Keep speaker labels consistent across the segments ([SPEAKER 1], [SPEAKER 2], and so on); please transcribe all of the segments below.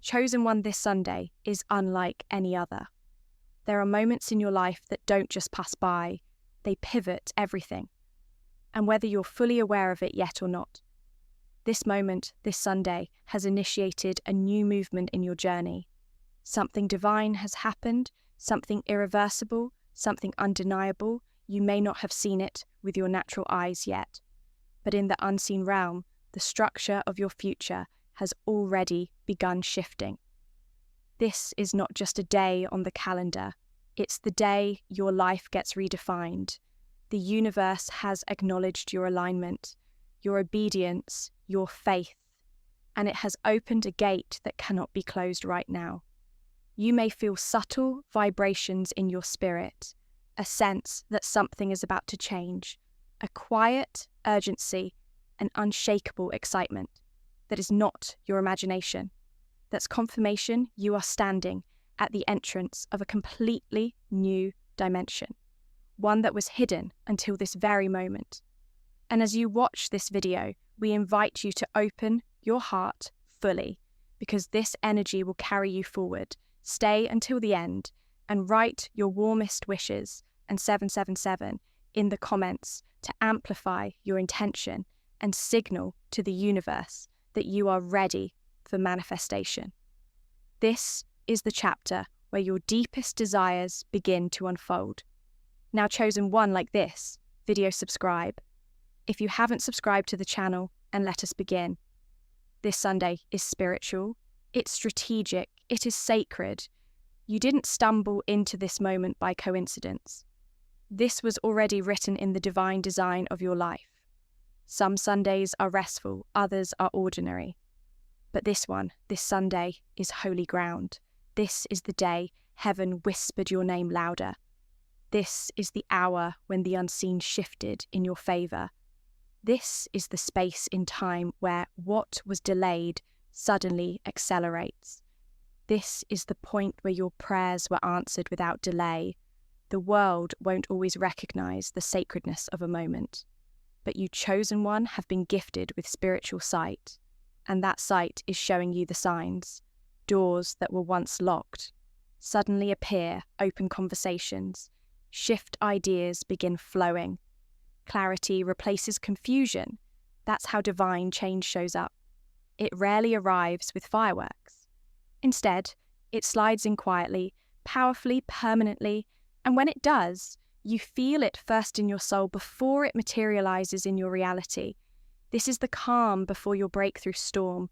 [SPEAKER 1] Chosen One this Sunday is unlike any other. There are moments in your life that don't just pass by, they pivot everything. And whether you're fully aware of it yet or not, this moment, this Sunday, has initiated a new movement in your journey. Something divine has happened, something irreversible, something undeniable. You may not have seen it with your natural eyes yet, but in the unseen realm, the structure of your future has already begun shifting. This is not just a day on the calendar, it's the day your life gets redefined. The universe has acknowledged your alignment, your obedience, your faith, and it has opened a gate that cannot be closed right now. You may feel subtle vibrations in your spirit, a sense that something is about to change, a quiet urgency, an unshakable excitement that is not your imagination. That's confirmation you are standing at the entrance of a completely new dimension, one that was hidden until this very moment. And as you watch this video, we invite you to open your heart fully, because this energy will carry you forward. Stay until the end and write your warmest wishes and 777 in the comments to amplify your intention and signal to the universe that you are ready for manifestation. This is the chapter where your deepest desires begin to unfold. Now, Chosen One like this, video subscribe. If you haven't subscribed to the channel, and let us begin. This Sunday is spiritual, it's strategic, it is sacred. You didn't stumble into this moment by coincidence. This was already written in the divine design of your life. Some Sundays are restful, others are ordinary. But this one, this Sunday, is holy ground. This is the day heaven whispered your name louder. This is the hour when the unseen shifted in your favour. This is the space in time where what was delayed suddenly accelerates. This is the point where your prayers were answered without delay. The world won't always recognise the sacredness of a moment, but you Chosen One have been gifted with spiritual sight, and that sight is showing you the signs. Doors that were once locked suddenly appear, open conversations, shift ideas begin flowing. Clarity replaces confusion. That's how divine change shows up. It rarely arrives with fireworks. Instead, it slides in quietly, powerfully, permanently, and when it does, you feel it first in your soul before it materializes in your reality. This is the calm before your breakthrough storm,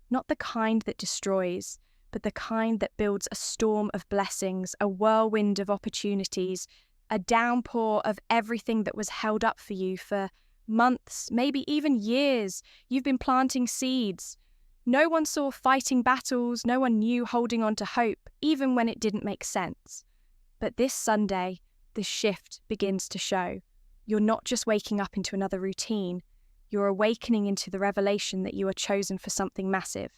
[SPEAKER 1] not the kind that destroys, but the kind that builds a storm of blessings, a whirlwind of opportunities, a downpour of everything that was held up for you for months, maybe even years. You've been planting seeds. No one saw fighting battles, no one knew holding on to hope, even when it didn't make sense. But this Sunday, the shift begins to show. You're not just waking up into another routine, you're awakening into the revelation that you are chosen for something massive.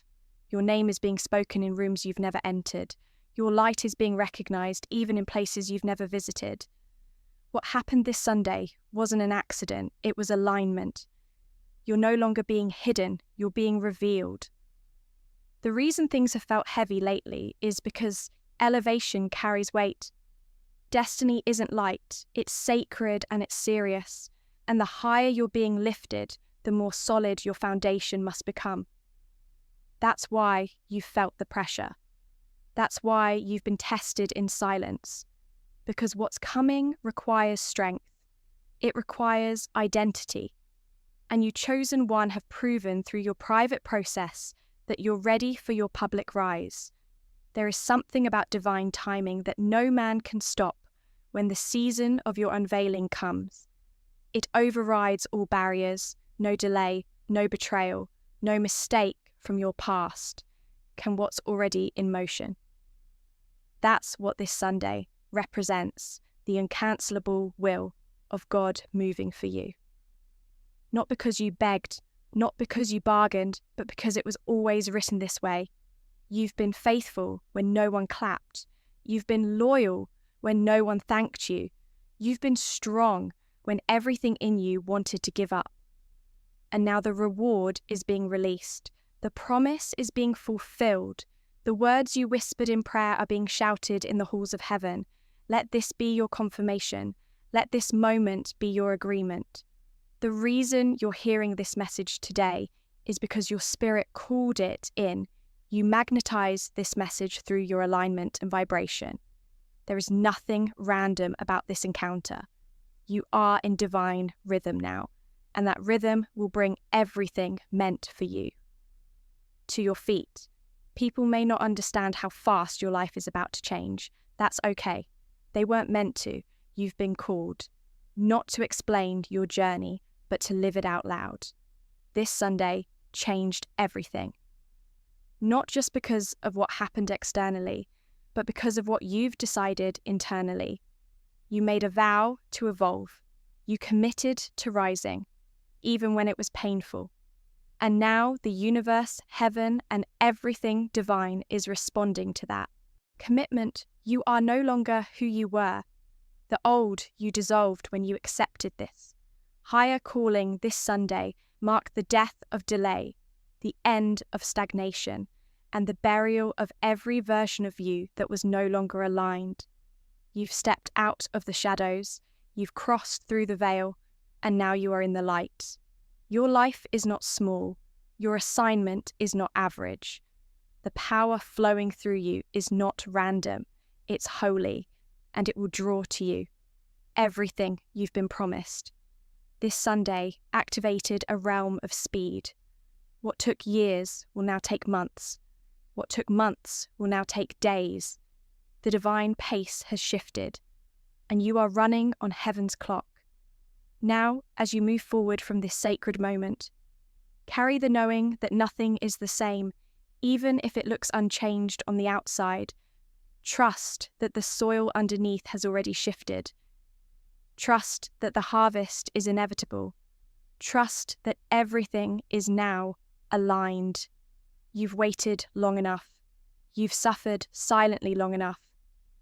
[SPEAKER 1] Your name is being spoken in rooms you've never entered. Your light is being recognized even in places you've never visited. What happened this Sunday wasn't an accident, it was alignment. You're no longer being hidden, you're being revealed. The reason things have felt heavy lately is because elevation carries weight. Destiny isn't light, it's sacred and it's serious. And the higher you're being lifted, the more solid your foundation must become. That's why you've felt the pressure. That's why you've been tested in silence. Because what's coming requires strength. It requires identity. And you Chosen One have proven through your private process that you're ready for your public rise. There is something about divine timing that no man can stop when the season of your unveiling comes. It overrides all barriers, no delay, no betrayal, no mistake from your past can what's already in motion. That's what this Sunday represents, the uncancelable will of God moving for you. Not because you begged, not because you bargained, but because it was always written this way. You've been faithful when no one clapped. You've been loyal when no one thanked you. You've been strong when everything in you wanted to give up. And now the reward is being released. The promise is being fulfilled. The words you whispered in prayer are being shouted in the halls of heaven. Let this be your confirmation. Let this moment be your agreement. The reason you're hearing this message today is because your spirit called it in. You magnetize this message through your alignment and vibration. There is nothing random about this encounter. You are in divine rhythm now, and that rhythm will bring everything meant for you to your feet. People may not understand how fast your life is about to change. That's okay. They weren't meant to. You've been called, not to explain your journey, but to live it out loud. This Sunday changed everything. Not just because of what happened externally, but because of what you've decided internally. You made a vow to evolve. You committed to rising, even when it was painful. And now the universe, heaven, and everything divine is responding to that. Commitment, you are no longer who you were. The old you dissolved when you accepted this. Higher calling this Sunday marked the death of delay, the end of stagnation, and the burial of every version of you that was no longer aligned. You've stepped out of the shadows, you've crossed through the veil, and now you are in the light. Your life is not small. Your assignment is not average. The power flowing through you is not random. It's holy, and it will draw to you everything you've been promised. This Sunday activated a realm of speed. What took years will now take months. What took months will now take days. The divine pace has shifted, and you are running on heaven's clock. Now, as you move forward from this sacred moment, carry the knowing that nothing is the same, even if it looks unchanged on the outside. Trust that the soil underneath has already shifted. Trust that the harvest is inevitable. Trust that everything is now aligned. You've waited long enough. You've suffered silently long enough.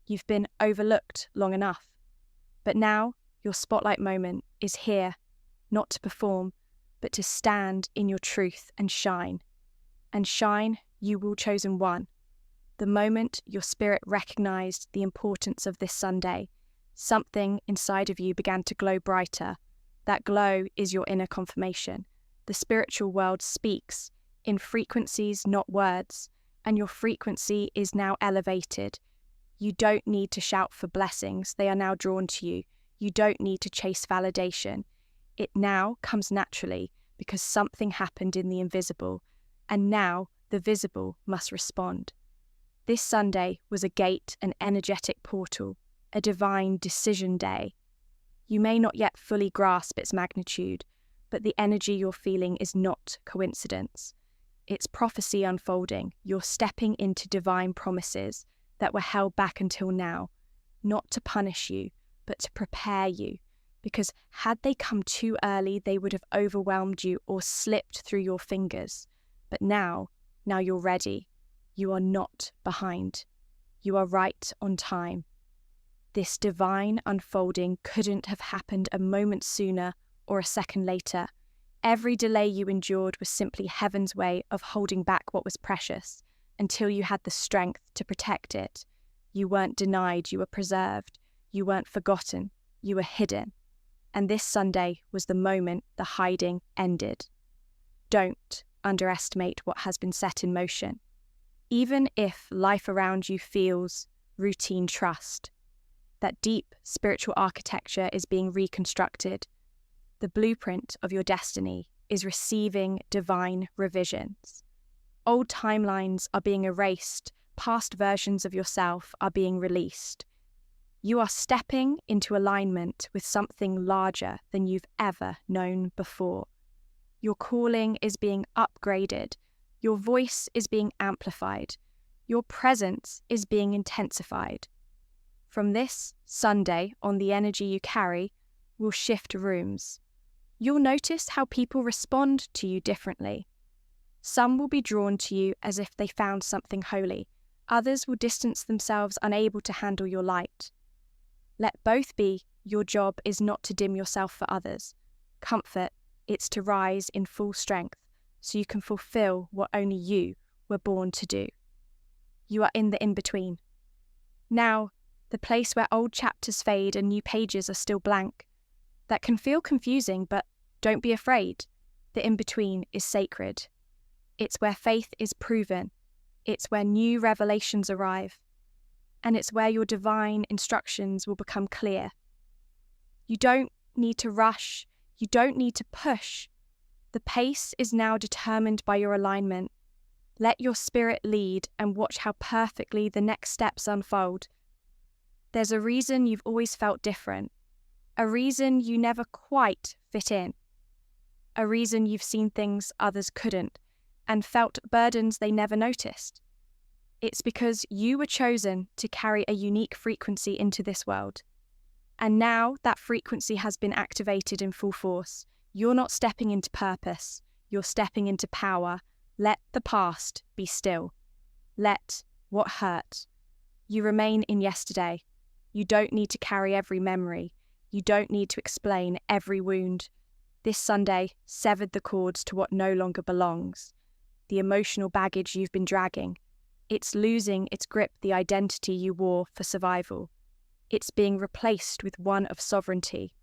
[SPEAKER 1] You've been overlooked long enough. But now, your spotlight moment is here, not to perform, but to stand in your truth and shine. And shine, you will chosen one. The moment your spirit recognized the importance of this Sunday, something inside of you began to glow brighter. That glow is your inner confirmation. The spiritual world speaks in frequencies, not words, and your frequency is now elevated. You don't need to shout for blessings. They are now drawn to you. You don't need to chase validation. It now comes naturally because something happened in the invisible, and now the visible must respond. This Sunday was a gate, an energetic portal, a divine decision day. You may not yet fully grasp its magnitude, but the energy you're feeling is not coincidence. It's prophecy unfolding. You're stepping into divine promises that were held back until now, not to punish you, but to prepare you, because had they come too early, they would have overwhelmed you or slipped through your fingers. But now you're ready. You are not behind. You are right on time. This divine unfolding couldn't have happened a moment sooner or a second later. Every delay you endured was simply heaven's way of holding back what was precious until you had the strength to protect it. You weren't denied, you were preserved. You weren't forgotten, you were hidden. And this Sunday was the moment the hiding ended. Don't underestimate what has been set in motion. Even if life around you feels routine, trust that deep spiritual architecture is being reconstructed. The blueprint of your destiny is receiving divine revisions. Old timelines are being erased, past versions of yourself are being released. You are stepping into alignment with something larger than you've ever known before. Your calling is being upgraded. Your voice is being amplified. Your presence is being intensified. From this Sunday on, the energy you carry will shift rooms. You'll notice how people respond to you differently. Some will be drawn to you as if they found something holy. Others will distance themselves, unable to handle your light. Let both be. Your job is not to dim yourself for others. Comfort, it's to rise in full strength so you can fulfill what only you were born to do. You are in the in-between. Now, the place where old chapters fade and new pages are still blank. That can feel confusing, but don't be afraid. The in-between is sacred. It's where faith is proven. It's where new revelations arrive. And it's where your divine instructions will become clear. You don't need to rush. You don't need to push. The pace is now determined by your alignment. Let your spirit lead and watch how perfectly the next steps unfold. There's a reason you've always felt different. A reason you never quite fit in. A reason you've seen things others couldn't and felt burdens they never noticed. It's because you were chosen to carry a unique frequency into this world. And now that frequency has been activated in full force. You're not stepping into purpose. You're stepping into power. Let the past be still. Let what hurt. You remain in yesterday. You don't need to carry every memory. You don't need to explain every wound. This Sunday severed the cords to what no longer belongs. The emotional baggage you've been dragging. It's losing its grip, the identity you wore for survival. It's being replaced with one of sovereignty.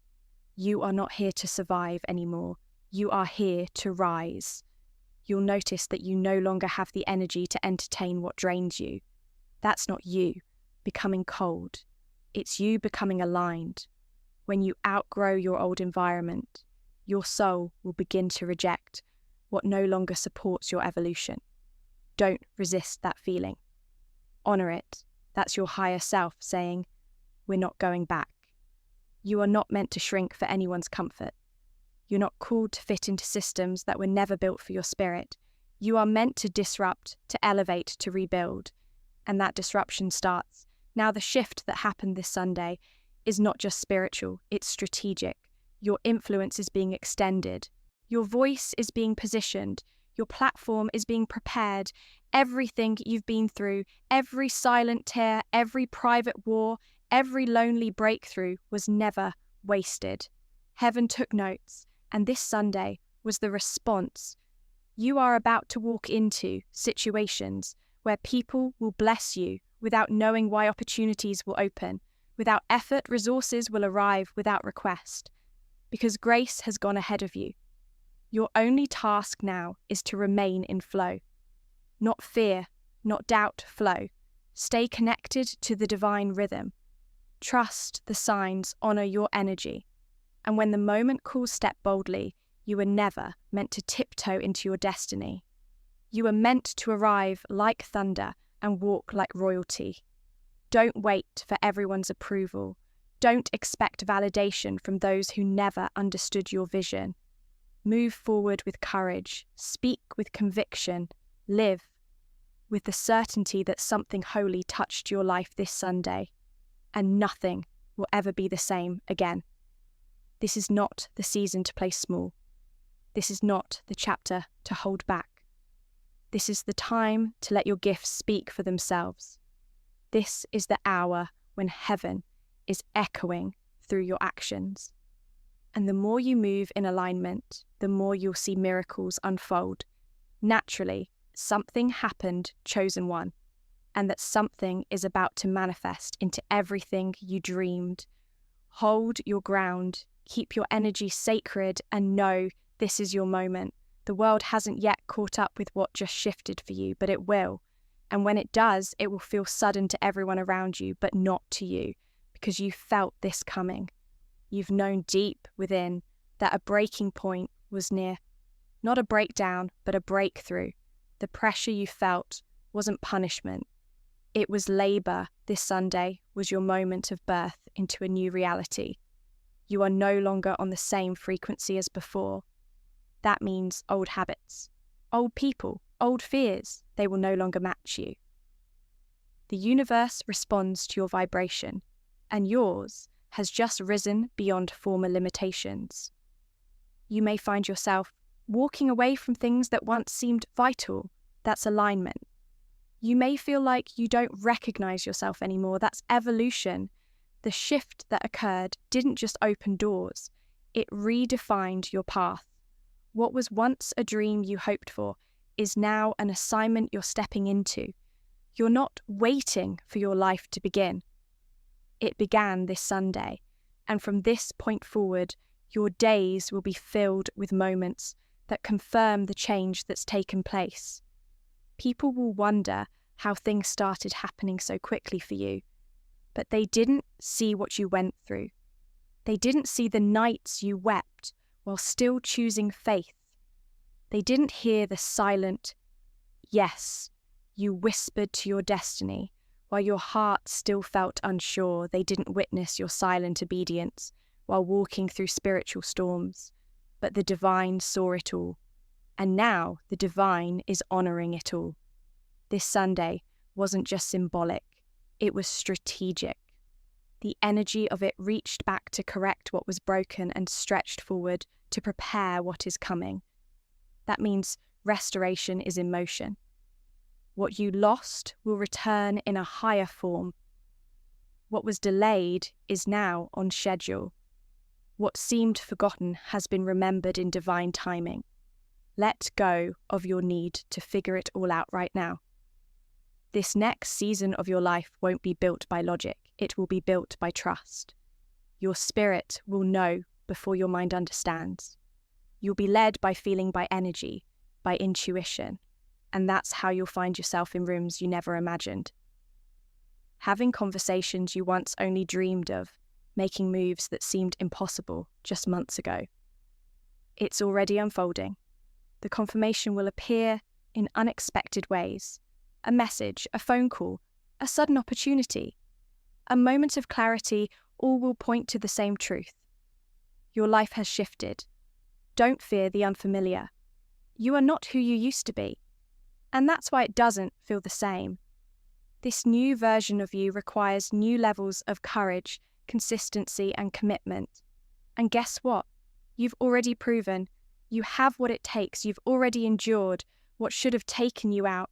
[SPEAKER 1] You are not here to survive anymore. You are here to rise. You'll notice that you no longer have the energy to entertain what drains you. That's not you becoming cold. It's you becoming aligned. When you outgrow your old environment, your soul will begin to reject what no longer supports your evolution. Don't resist that feeling. Honor it. That's your higher self saying, we're not going back. You are not meant to shrink for anyone's comfort. You're not called to fit into systems that were never built for your spirit. You are meant to disrupt, to elevate, to rebuild. And that disruption starts. Now the shift that happened this Sunday is not just spiritual, it's strategic. Your influence is being extended. Your voice is being positioned. Your platform is being prepared. Everything you've been through, every silent tear, every private war, every lonely breakthrough was never wasted. Heaven took notes, and this Sunday was the response. You are about to walk into situations where people will bless you without knowing why opportunities will open. Without effort, resources will arrive without request. Because grace has gone ahead of you. Your only task now is to remain in flow. Not fear, not doubt, flow. Stay connected to the divine rhythm. Trust the signs, honor your energy. And when the moment calls, step boldly. You were never meant to tiptoe into your destiny. You were meant to arrive like thunder and walk like royalty. Don't wait for everyone's approval. Don't expect validation from those who never understood your vision. Move forward with courage. Speak with conviction. Live with the certainty that something holy touched your life this Sunday, and nothing will ever be the same again. This is not the season to play small. This is not the chapter to hold back. This is the time to let your gifts speak for themselves. This is the hour when heaven is echoing through your actions. And the more you move in alignment, the more you'll see miracles unfold. Naturally, something happened, chosen one, and that something is about to manifest into everything you dreamed. Hold your ground, keep your energy sacred, and know this is your moment. The world hasn't yet caught up with what just shifted for you, but it will. And when it does, it will feel sudden to everyone around you, but not to you, because you felt this coming. You've known deep within that a breaking point was near. Not a breakdown, but a breakthrough. The pressure you felt wasn't punishment. It was labor. This Sunday was your moment of birth into a new reality. You are no longer on the same frequency as before. That means old habits, old people, old fears, they will no longer match you. The universe responds to your vibration, and yours has just risen beyond former limitations. You may find yourself walking away from things that once seemed vital. That's alignment. You may feel like you don't recognize yourself anymore. That's evolution. The shift that occurred didn't just open doors, it redefined your path. What was once a dream you hoped for is now an assignment you're stepping into. You're not waiting for your life to begin. It began this Sunday, and from this point forward, your days will be filled with moments that confirm the change that's taken place. People will wonder how things started happening so quickly for you, but they didn't see what you went through. They didn't see the nights you wept while still choosing faith. They didn't hear the silent yes you whispered to your destiny while your heart still felt unsure. They didn't witness your silent obedience while walking through spiritual storms. But the divine saw it all, and now the divine is honoring it all. This Sunday wasn't just symbolic, it was strategic. The energy of it reached back to correct what was broken and stretched forward to prepare what is coming. That means restoration is in motion. What you lost will return in a higher form. What was delayed is now on schedule. What seemed forgotten has been remembered in divine timing. Let go of your need to figure it all out right now. This next season of your life won't be built by logic, it will be built by trust. Your spirit will know before your mind understands. You'll be led by feeling, by energy, by intuition, and that's how you'll find yourself in rooms you never imagined. Having conversations you once only dreamed of, making moves that seemed impossible just months ago. It's already unfolding. The confirmation will appear in unexpected ways. A message, a phone call, a sudden opportunity, a moment of clarity, all will point to the same truth. Your life has shifted. Don't fear the unfamiliar. You are not who you used to be, and that's why it doesn't feel the same. This new version of you requires new levels of courage, consistency, and commitment. And guess what? You've already proven you have what it takes. You've already endured what should have taken you out.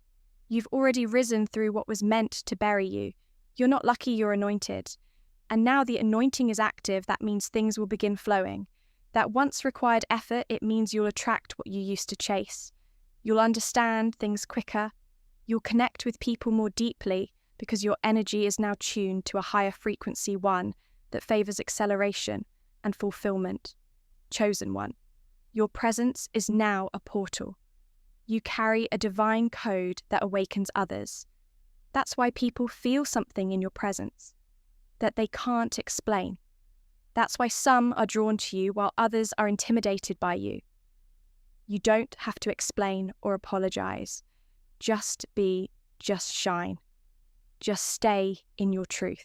[SPEAKER 1] You've already risen through what was meant to bury you. You're not lucky, you're anointed. And now the anointing is active, that means things will begin flowing. That once required effort, it means you'll attract what you used to chase. You'll understand things quicker. You'll connect with people more deeply because your energy is now tuned to a higher frequency, one that favors acceleration and fulfillment. Chosen one. Your presence is now a portal. You carry a divine code that awakens others. That's why people feel something in your presence that they can't explain. That's why some are drawn to you while others are intimidated by you. You don't have to explain or apologize. Just be, just shine. Just stay in your truth.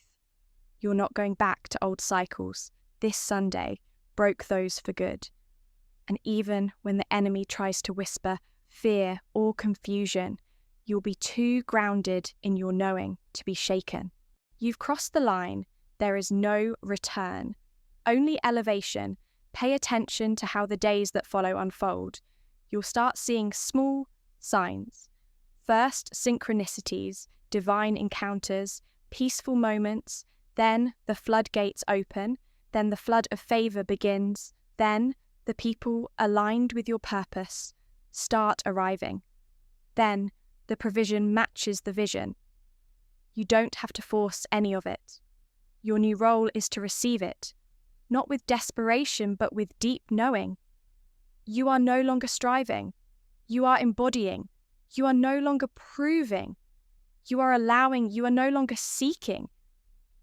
[SPEAKER 1] You're not going back to old cycles. This Sunday broke those for good. And even when the enemy tries to whisper fear or confusion, you'll be too grounded in your knowing to be shaken. You've crossed the line. There is no return, only elevation. Pay attention to how the days that follow unfold. You'll start seeing small signs. First, synchronicities, divine encounters, peaceful moments. Then the floodgates open. Then the flood of favor begins. Then the people aligned with your purpose start arriving. Then the provision matches the vision. You don't have to force any of it. Your new role is to receive it, not with desperation, but with deep knowing. You are no longer striving. You are embodying. You are no longer proving. You are allowing. You are no longer seeking.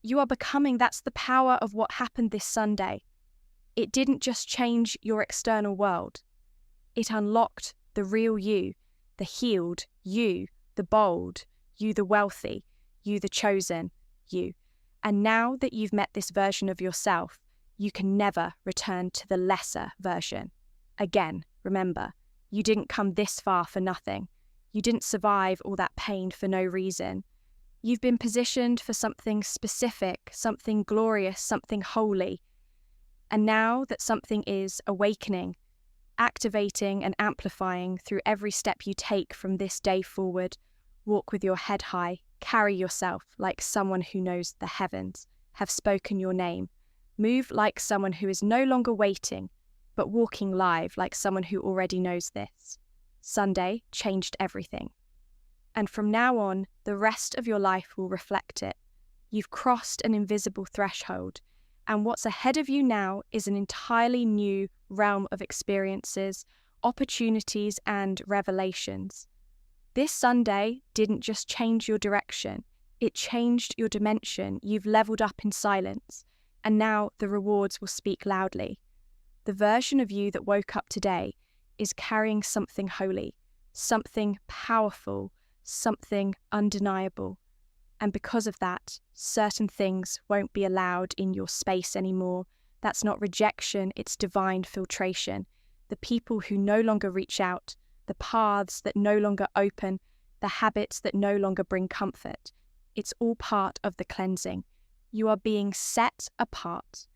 [SPEAKER 1] You are becoming. That's the power of what happened this Sunday. It didn't just change your external world. It unlocked the real you, the healed you, the bold you, the wealthy you, the chosen you. And now that you've met this version of yourself, you can never return to the lesser version. Again, remember, you didn't come this far for nothing. You didn't survive all that pain for no reason. You've been positioned for something specific, something glorious, something holy. And now that something is awakening, activating and amplifying through every step you take from this day forward, walk with your head high, carry yourself like someone who knows the heavens have spoken your name. Move like someone who is no longer waiting, but walking live like someone who already knows this. Sunday changed everything. And from now on, the rest of your life will reflect it. You've crossed an invisible threshold, and what's ahead of you now is an entirely new realm of experiences, opportunities, and revelations. This Sunday didn't just change your direction, it changed your dimension. You've leveled up in silence, and now the rewards will speak loudly. The version of you that woke up today is carrying something holy, something powerful, something undeniable. And because of that, certain things won't be allowed in your space anymore. That's not rejection, it's divine filtration. The people who no longer reach out, the paths that no longer open, the habits that no longer bring comfort. It's all part of the cleansing. You are being set apart,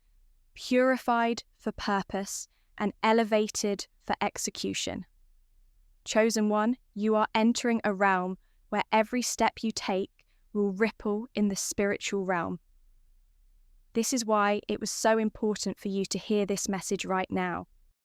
[SPEAKER 1] purified for purpose, and elevated for execution. Chosen one, you are entering a realm where every step you take will ripple in the spiritual realm. This is why it was so important for you to hear this message right now.